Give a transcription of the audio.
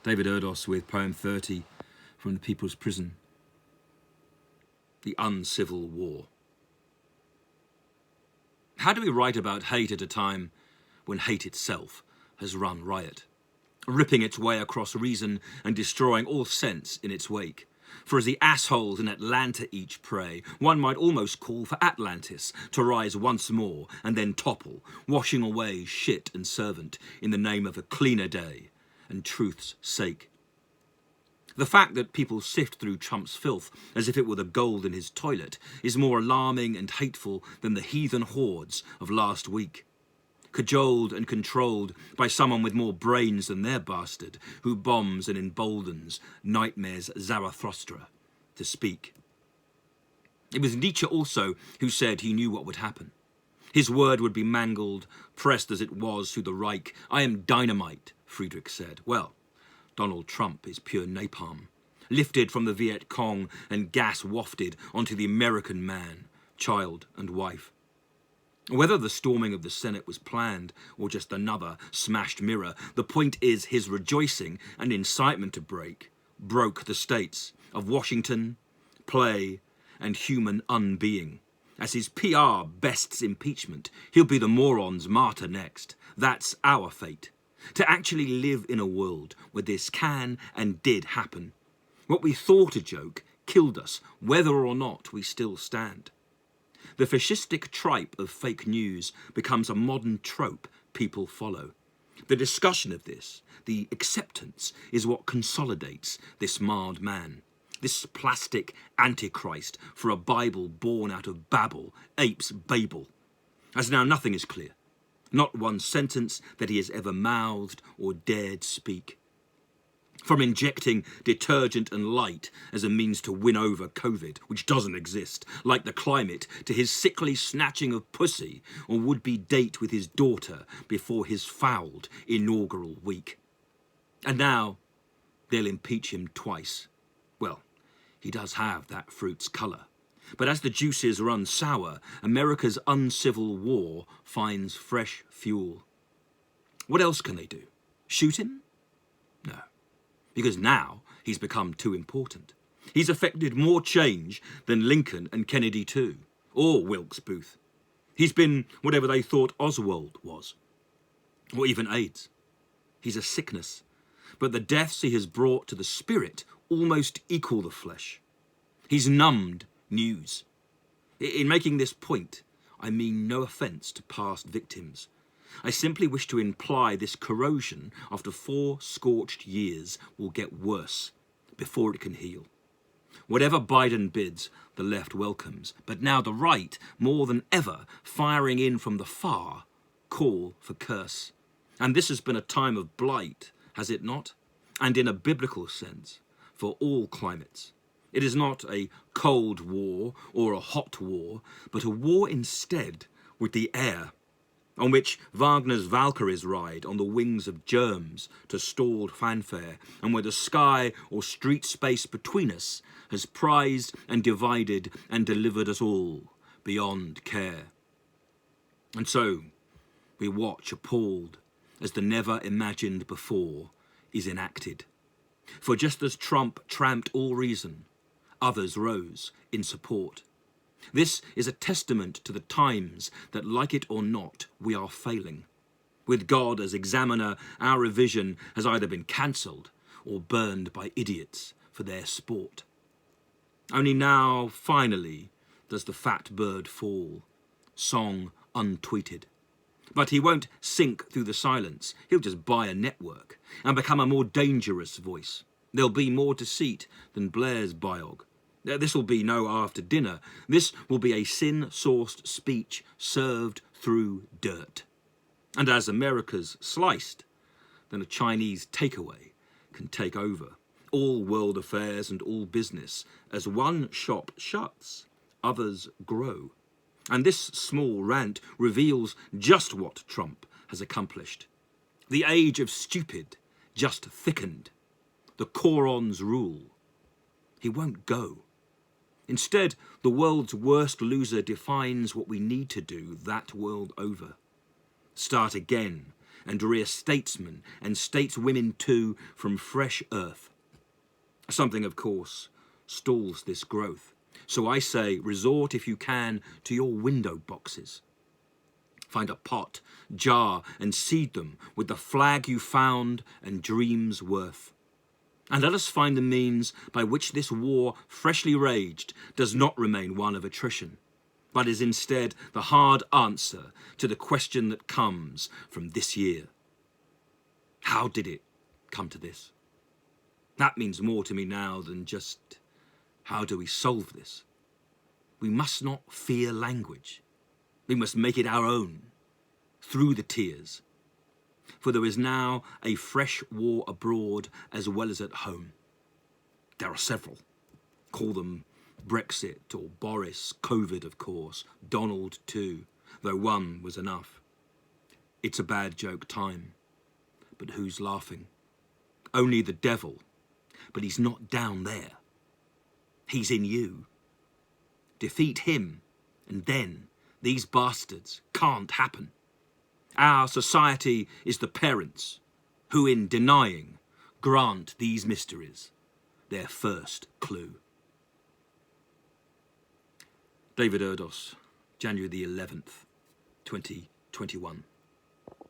David Erdos with poem 30 from the People's Prison. The Uncivil War. How do we write about hate at a time when hate itself has run riot, ripping its way across reason and destroying all sense in its wake? For as the assholes in Atlanta each pray, one might almost call for Atlantis to rise once more and then topple, washing away shit and servant in the name of a cleaner day and truth's sake. The fact that people sift through Trump's filth as if it were the gold in his toilet is more alarming and hateful than the heathen hordes of last week. Cajoled and controlled by someone with more brains than their bastard, who bombs and emboldens nightmare's Zarathustra to speak. It was Nietzsche also who said he knew what would happen. His word would be mangled, pressed as it was through the Reich. I am dynamite, Friedrich said. Well, Donald Trump is pure napalm, lifted from the Viet Cong and gas wafted onto the American man, child and wife. Whether the storming of the Senate was planned or just another smashed mirror, the point is his rejoicing and incitement to broke the states of Washington, play, and human unbeing. As his PR bests impeachment, he'll be the moron's martyr next. That's our fate. To actually live in a world where this can and did happen. What we thought a joke killed us, whether or not we still stand. The fascistic tripe of fake news becomes a modern trope people follow. The discussion of this, the acceptance, is what consolidates this marred man. This plastic antichrist for a Bible born out of Babel, apes Babel. As now nothing is clear. Not one sentence that he has ever mouthed or dared speak. From injecting detergent and light as a means to win over COVID, which doesn't exist, like the climate, to his sickly snatching of pussy or would-be date with his daughter before his fouled inaugural week. And now they'll impeach him twice. Well, he does have that fruit's colour. But as the juices run sour, America's uncivil war finds fresh fuel. What else can they do? Shoot him? No. Because now he's become too important. He's effected more change than Lincoln and Kennedy too, or Wilkes Booth. He's been whatever they thought Oswald was, or even AIDS. He's a sickness, but the deaths he has brought to the spirit almost equal the flesh. He's numbed news. In making this point, I mean no offence to past victims. I simply wish to imply this corrosion after 4 scorched years will get worse before it can heal. Whatever Biden bids, the left welcomes, but now the right, more than ever, firing in from the far, call for curse. And this has been a time of blight, has it not? And in a biblical sense, for all climates. It is not a cold war or a hot war, but a war instead with the air, on which Wagner's Valkyries ride on the wings of germs to stalled fanfare, and where the sky or street space between us has prized and divided and delivered us all beyond care. And so we watch appalled as the never imagined before is enacted. For just as Trump tramped all reason, others rose in support. This is a testament to the times that, like it or not, we are failing. With God as examiner, our revision has either been cancelled or burned by idiots for their sport. Only now, finally, does the fat bird fall, song untweeted. But he won't sink through the silence. He'll just buy a network and become a more dangerous voice. There'll be more deceit than Blair's biog. This will be no after dinner. This will be a sin-sourced speech served through dirt. And as America's sliced, then a Chinese takeaway can take over. All world affairs and all business. As one shop shuts, others grow. And this small rant reveals just what Trump has accomplished. The age of stupid just thickened. The Coron's rule. He won't go. Instead, the world's worst loser defines what we need to do that world over. Start again and rear statesmen and stateswomen too from fresh earth. Something, of course, stalls this growth. So I say, resort if you can to your window boxes. Find a pot, jar, and seed them with the flag you found and dreams worth. And let us find the means by which this war, freshly raged, does not remain one of attrition, but is instead the hard answer to the question that comes from this year. How did it come to this? That means more to me now than just how do we solve this? We must not fear language. We must make it our own, through the tears. For there is now a fresh war abroad as well as at home. There are several. Call them Brexit or Boris, COVID of course, Donald too, though one was enough. It's a bad joke time. But who's laughing? Only the devil. But he's not down there. He's in you. Defeat him, and then these bastards can't happen. Our society is the parents who, in denying, grant these mysteries their first clue. David Erdos, January the 11th, 2021.